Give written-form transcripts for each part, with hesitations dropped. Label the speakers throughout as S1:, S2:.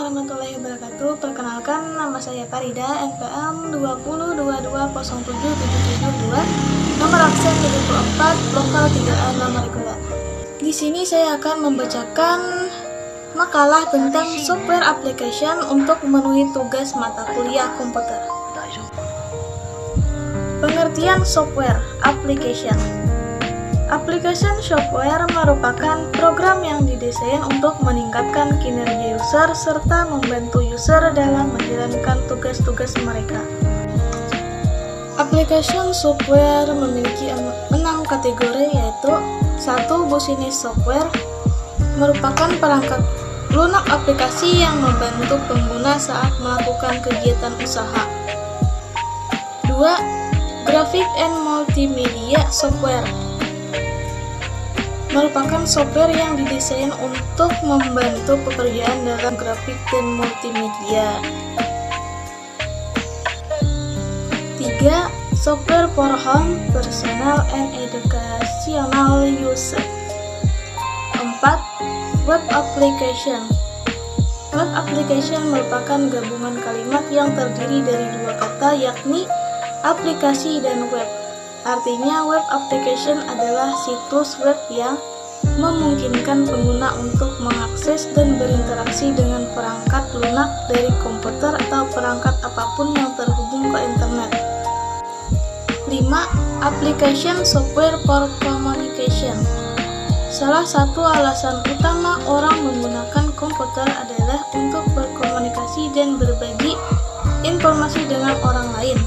S1: warahmatullahi wabarakatuh. Perkenalkan, nama saya Farida, NPM 2022077772, nomor absen 74, lokal 3A, nomor reguler. Di sini saya akan membacakan makalah tentang software application untuk memenuhi tugas mata kuliah komputer. Pengertian software application. Application software merupakan program yang didesain untuk meningkatkan kinerja user serta membantu user dalam menjalankan tugas-tugas mereka. Application software memiliki 6 kategori, yaitu 1. Business software merupakan perangkat lunak aplikasi yang membantu pengguna saat melakukan kegiatan usaha. 2. Graphic and Multimedia Software merupakan software yang didesain untuk membantu pekerjaan dalam grafik dan multimedia. 3. Software for home, personal, and educational use. 4. Web application. Web application merupakan gabungan kalimat yang terdiri dari dua kata, yakni aplikasi dan web. Artinya, web application adalah situs web yang memungkinkan pengguna untuk mengakses dan berinteraksi dengan perangkat lunak dari komputer atau perangkat apapun yang terhubung ke internet. 5. Application software for communication. Salah satu alasan utama orang menggunakan komputer adalah untuk berkomunikasi dan berbagi informasi dengan orang lain.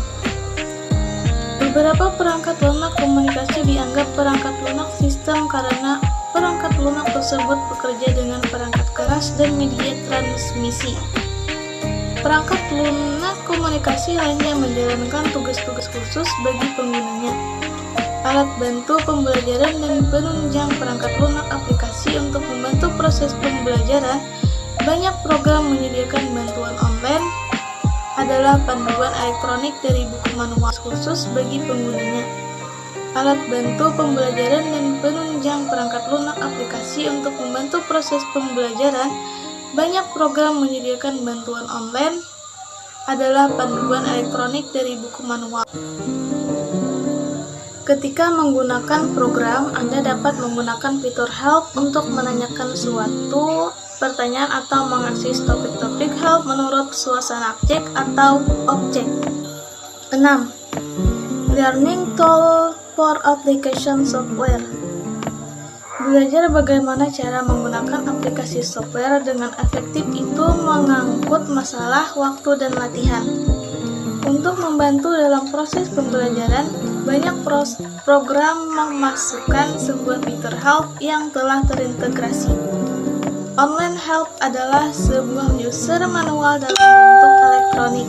S1: Beberapa perangkat lunak komunikasi dianggap perangkat lunak sistem karena perangkat lunak tersebut bekerja dengan perangkat keras dan media transmisi. Perangkat lunak komunikasi hanya menjalankan tugas-tugas khusus bagi penggunanya. Alat bantu pembelajaran dan penunjang perangkat lunak aplikasi untuk membantu proses pembelajaran. Banyak program menyediakan bantuan online adalah panduan elektronik dari buku manual khusus bagi penggunanya. Alat bantu pembelajaran dan penunjang perangkat lunak aplikasi untuk membantu proses pembelajaran. Banyak program menyediakan bantuan online adalah panduan elektronik dari buku manual. Ketika menggunakan program, Anda dapat menggunakan fitur help untuk menanyakan suatu pertanyaan atau mengakses topik-topik help menurut suasana objek. 6. Learning tool for application software. Belajar bagaimana cara menggunakan aplikasi software dengan efektif itu mengangkut masalah waktu dan latihan. Untuk membantu dalam proses pembelajaran, banyak program memasukkan sebuah fitur help yang telah terintegrasi. Online help adalah sebuah user manual dalam bentuk elektronik.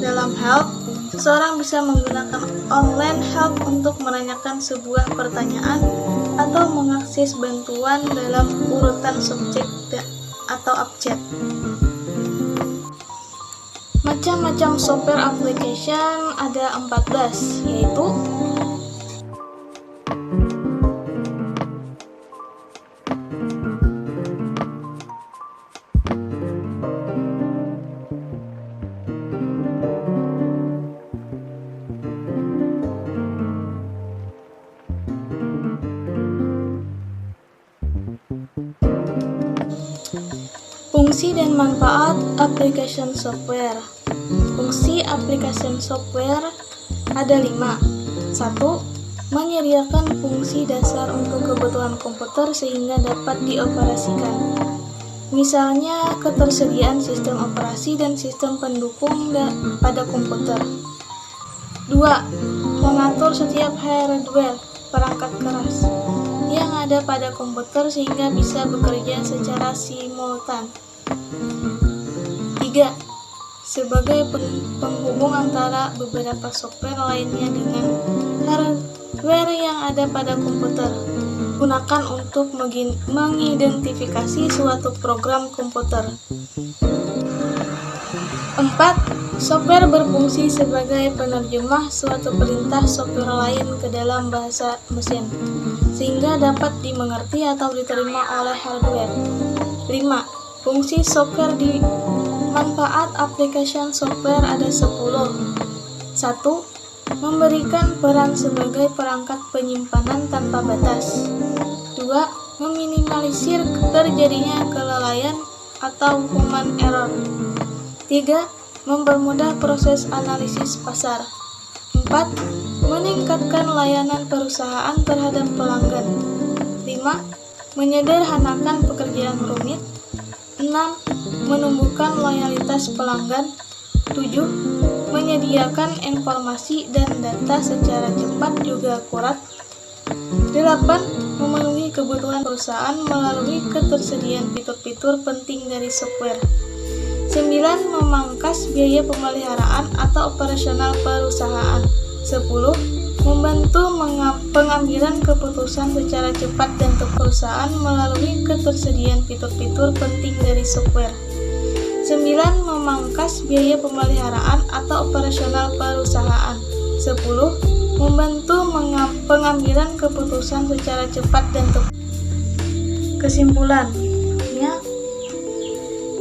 S1: Dalam help, seseorang bisa menggunakan online help untuk menanyakan sebuah pertanyaan atau mengakses bantuan dalam urutan subjek atau objek. Macam-macam software application ada 14, yaitu fungsi dan manfaat application software. Fungsi application software ada 5. 1. Menyediakan fungsi dasar untuk kebutuhan komputer sehingga dapat dioperasikan. Misalnya, ketersediaan sistem operasi dan sistem pendukung pada komputer. 2. Mengatur setiap hardware, perangkat keras, yang ada pada komputer sehingga bisa bekerja secara simultan. 3. Sebagai penghubung antara beberapa software lainnya dengan hardware yang ada pada komputer. Gunakan untuk mengidentifikasi suatu program komputer. 4. Software berfungsi sebagai penerjemah suatu perintah software lain ke dalam bahasa mesin, sehingga dapat dimengerti atau diterima oleh hardware. 5. Fungsi software di manfaat application software ada 10. 1. Memberikan peran sebagai perangkat penyimpanan tanpa batas. 2. Meminimalisir terjadinya kelalaian atau human error. 3. Mempermudah proses analisis pasar. 4. Meningkatkan layanan perusahaan terhadap pelanggan. 5. Menyederhanakan pekerjaan rumit. 6. Menumbuhkan loyalitas pelanggan. 7. Menyediakan informasi dan data secara cepat juga akurat. 8. Memenuhi kebutuhan perusahaan melalui ketersediaan fitur-fitur penting dari software. 9. Memangkas biaya pemeliharaan atau operasional perusahaan. 10. Membantu pengambilan keputusan secara cepat dan tepat perusahaan melalui ketersediaan fitur-fitur penting dari software. 9. Memangkas biaya pemeliharaan atau operasional perusahaan. 10. Membantu pengambilan keputusan secara cepat dan tepat. Kesimpulannya,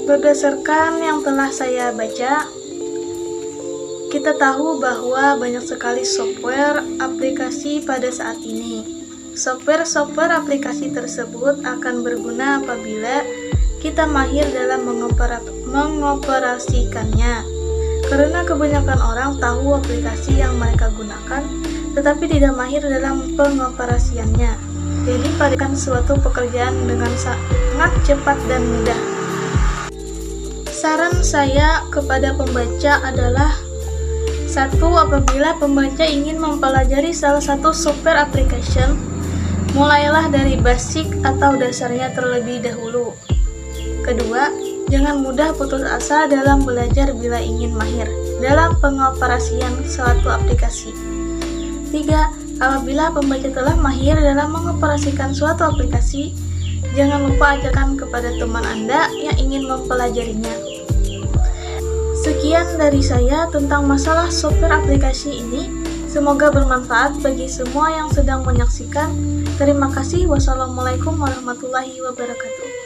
S1: berdasarkan yang telah saya baca, kita tahu bahwa banyak sekali software aplikasi pada saat ini. Software aplikasi tersebut akan berguna apabila kita mahir dalam mengoperasikannya. Karena kebanyakan orang tahu aplikasi yang mereka gunakan, tetapi tidak mahir dalam pengoperasiannya. Jadi pada suatu pekerjaan dengan sangat cepat dan mudah. Saran saya kepada pembaca adalah: 1. Apabila pembaca ingin mempelajari salah satu software application, mulailah dari basic atau dasarnya terlebih dahulu. Kedua, jangan mudah putus asa dalam belajar bila ingin mahir dalam pengoperasian suatu aplikasi. 3. Apabila pembaca telah mahir dalam mengoperasikan suatu aplikasi, jangan lupa ajarkan kepada teman Anda yang ingin mempelajarinya. Sekian dari saya tentang masalah software aplikasi ini. Semoga bermanfaat bagi semua yang sedang menyaksikan. Terima kasih. Wassalamualaikum warahmatullahi wabarakatuh.